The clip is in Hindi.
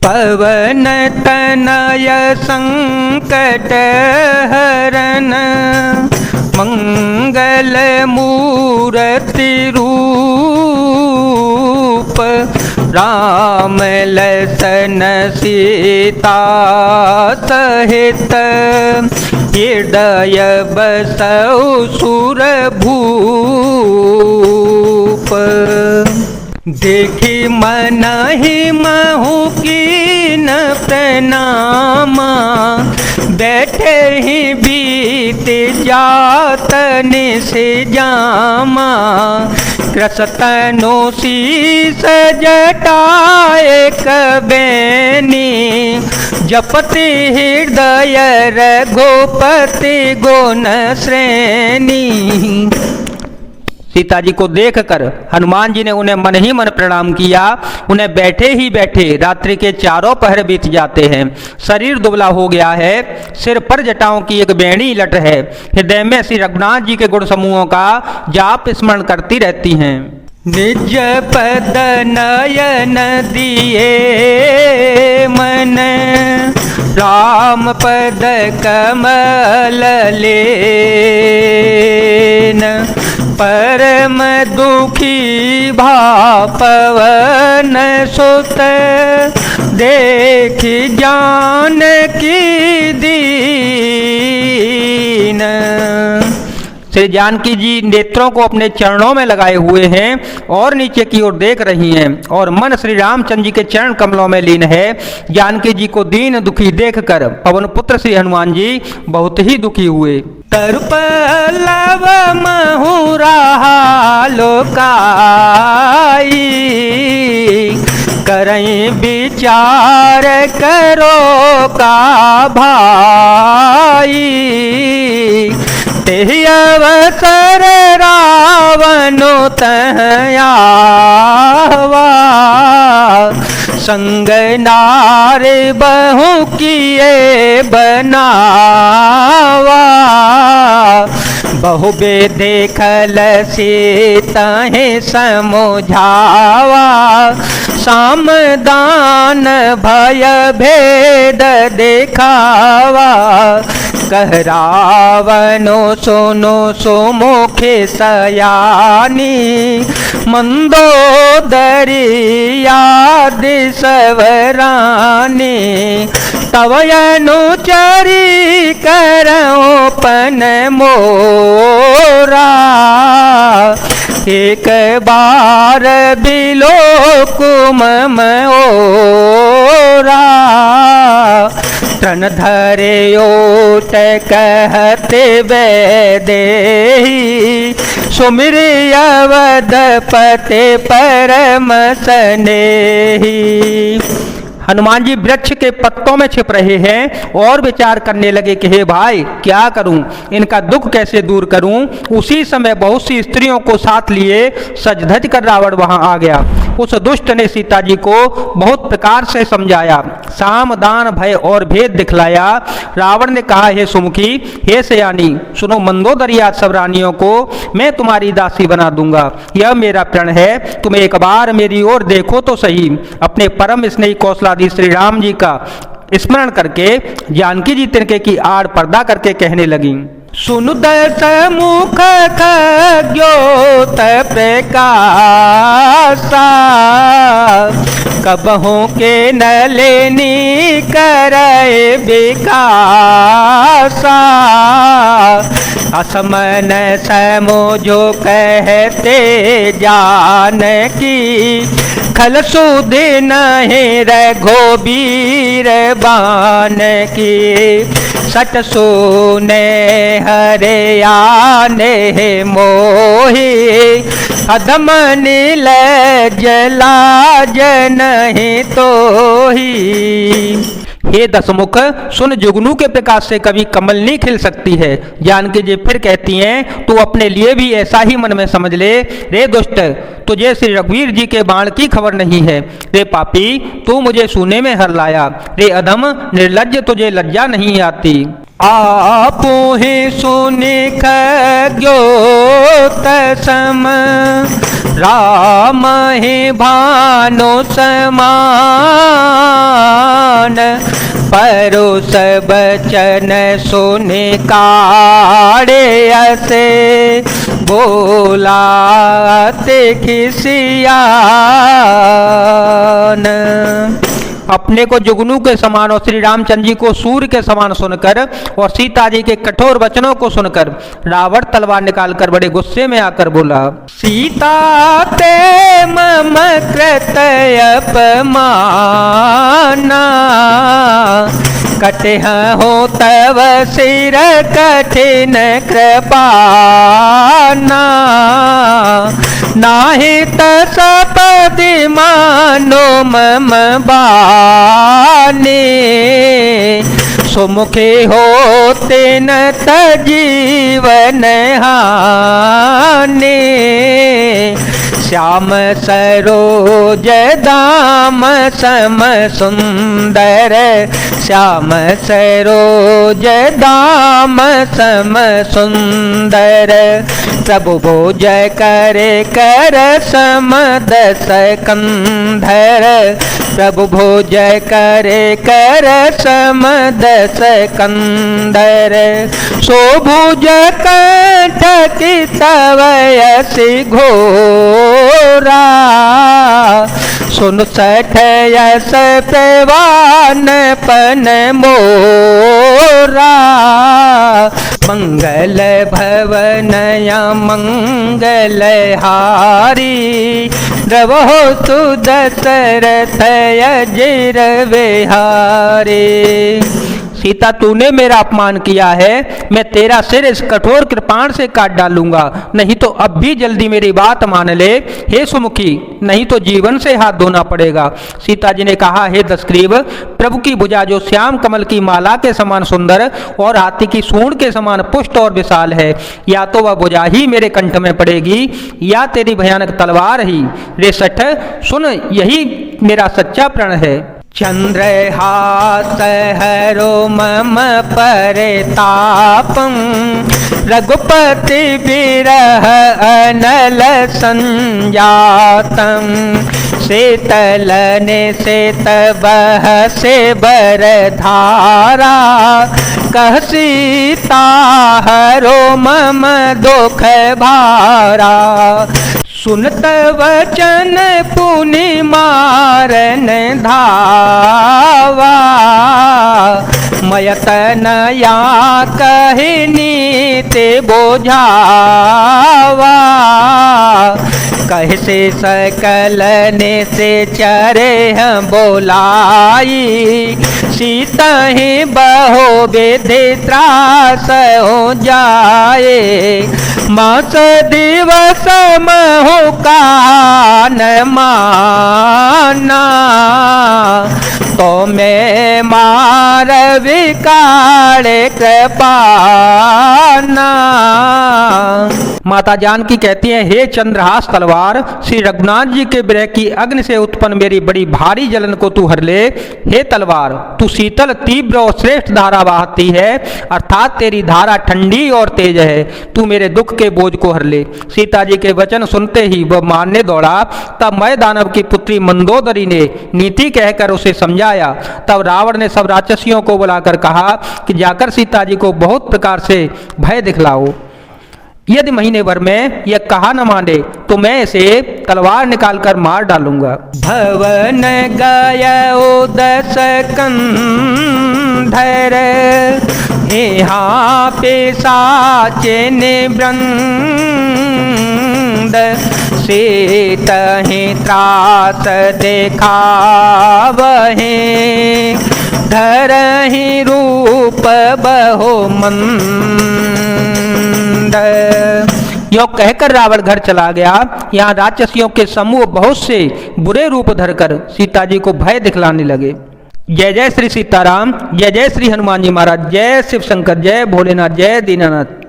पवन तनय संकट हरन मंगल मूर्ति रूप राम लसन सीता सहित हृदय बसौ सुर भूप। देखी मन ही महु कीन प्रणामा बैठे ही बीत जात निस जामा कृसतनु शीस जटाए कबैनी जपति हृदय रघुपति गुण श्रेणी। सीता जी को देखकर हनुमान जी ने उन्हें मन ही मन प्रणाम किया। उन्हें बैठे ही बैठे रात्रि के चारों पहर बीत जाते हैं। शरीर दुबला हो गया है, सिर पर जटाओं की एक बेणी लट है। हृदय में श्री रघुनाथ जी के गुण समूहों का जाप स्मरण करती रहती हैं। निज पद नयन दिए मन राम पद कमल लेन परम दुखी भापवन सुत देखी जानकी दीन। श्री जानकी जी नेत्रों को अपने चरणों में लगाए हुए हैं और नीचे की ओर देख रही हैं और मन श्री रामचंद्र जी के चरण कमलों में लीन है। जानकी जी को दीन दुखी देखकर पवन पुत्र श्री हनुमान जी बहुत ही दुखी हुए। तरुपलव महुरा लोकाई करई विचार करो का भाई तेहि अवसर रावणो तहयावा संग नारे बहु किए बनावा बहु बे देखल सीताहि समझावा सामदान भय भेद देखावा कह रावणो सुनो सुमुखे सयानी मंदोदरिया दिसवरानी तव अनुचरी करऊं पन मोरा एक बार बिलोकुम मोरा तन धरे ओट कहते वैदेही सुमिर अवधपते परम स्नेही। हनुमान जी वृक्ष के पत्तों में छिप रहे हैं और विचार करने लगे कि हे भाई क्या करूं, इनका दुख कैसे दूर करूं। उसी समय बहुत सी स्त्रियों को साथ लिए सज धज कर रावण वहां आ गया। उस दुष्ट ने सीता जी को बहुत प्रकार से समझाया, साम दान भय और भेद दिखलाया। रावण ने कहा, हे सुमुखी, हे सयानी, सुनो मंदोदरिया सब रानियों को मैं तुम्हारी दासी बना दूंगा। यह मेरा प्रण है, तुम एक बार मेरी ओर देखो तो सही। अपने परम स्नेही कौशलाधीश श्री राम जी का स्मरण करके जानकी जी तिनके की आड़ पर्दा करके कहने लगी, सुनु दस मुख खग्योत प्रकाशा कबहू के न लेनी करे विकासा असमन समझो कहते जानकी खल सुधि नहीं रघुबीर बान की सट सुने हरे आने मोही अधम नील जलाज नहीं तो ही। हे दसमुख, सुन, जुगनू के प्रकाश से कभी कमल नहीं खिल सकती है। जानकी जी फिर कहती हैं, तू अपने लिए भी ऐसा ही मन में समझ ले। रे दुष्ट, तुझे श्री रघुवीर जी के बाण की खबर नहीं है। रे पापी, तू मुझे सूने में हर लाया। रे अधम निर्लज्ज, तुझे लज्जा नहीं आती। आपो ही सुनि खग्योत सम राम ही भानु समान परोस बचन सुने काढ़े असे बोलाते खिसियान। अपने को जुगनू के समान और श्री रामचंद्र जी को सूर्य के समान सुनकर और सीता जी के कठोर वचनों को सुनकर रावण तलवार निकालकर बड़े गुस्से में आकर बोला, सीता ते मम कृत अपमाना कटे हो तव सिर कठिन कृपाना नाहि तसपदि मानो मम बाने सुमुखे होते न तजीवन हाने श्याम सरोज दाम सम सुंदर श्याम सरोज दाम सम सुंदर प्रभु भोज करे कर सम दस कंधर प्रभु भोज करे कर सम दस कंधर सो भुज कंठ की तवयसि घोरा सुन सठ यस प्रवान पन मोरा मंगल भवनया मंगल हारी द्रवहो तु दशरथ अजिर विहारी। सीता तूने मेरा अपमान किया है, मैं तेरा सिर इस कठोर कृपाण से काट डालूंगा, नहीं तो अब भी जल्दी मेरी बात मान ले हे सुमुखी, नहीं तो जीवन से हाथ धोना पड़ेगा। सीता जी ने कहा, हे दशग्रीव, प्रभु की भुजा जो श्याम कमल की माला के समान सुंदर और हाथी की सूंड के समान पुष्ट और विशाल है, या तो वह भुजा ही मेरे कंठ में पड़ेगी या तेरी भयानक तलवार ही। रे सठ सुन, यही मेरा सच्चा प्रण है। चंद्रहास हरो मम परितापं रघुपति विरह अनल संजातं शीतलने शीत बहसे बरधारा कह सीता हरो मम दुख भारा सुनत वचन पुनि मारन धावा मयत नया कहनी ते बोझावा कैसे सकल ने से चरे हम बोलाई सीता ही बहो विधि त्रास हो जाए मास दिवस महु कान माना तो मैं मार विकार कृपाना। माता जानकी कहती हैं, हे चंद्रहास तलवार, श्री रघुनाथ जी के विरह की अग्नि से उत्पन्न मेरी बड़ी भारी जलन को तू हर ले। हे तलवार, तू शीतल तीव्र और श्रेष्ठ धारा बहाती है, अर्थात तेरी धारा ठंडी और तेज है, तू मेरे दुख के बोझ को हर ले। सीता जी के वचन सुनते ही वह मारने दौड़ा। तब मय दानव की पुत्री मंदोदरी ने नीति कहकर उसे समझाया। तब रावण ने सब राक्षसियों को बुलाकर कहा कि जाकर सीता जी को बहुत प्रकार से भय दिखलाओ, यदि महीने भर में यह कहा न माने तो मैं इसे तलवार निकालकर मार डालूंगा। भवन गयो दस कंधर यहाँ पे साचे ने वृंद सीत ही त्रास देखा वहे धर ही रूप बहो मंद। यो कहकर रावण घर चला गया। यहाँ राक्षसियों के समूह बहुत से बुरे रूप धरकर सीता जी को भय दिखलाने लगे। जय जय श्री सीताराम, जय जय श्री हनुमान जी महाराज, जय शिव शंकर, जय भोलेनाथ, जय दीनानाथ।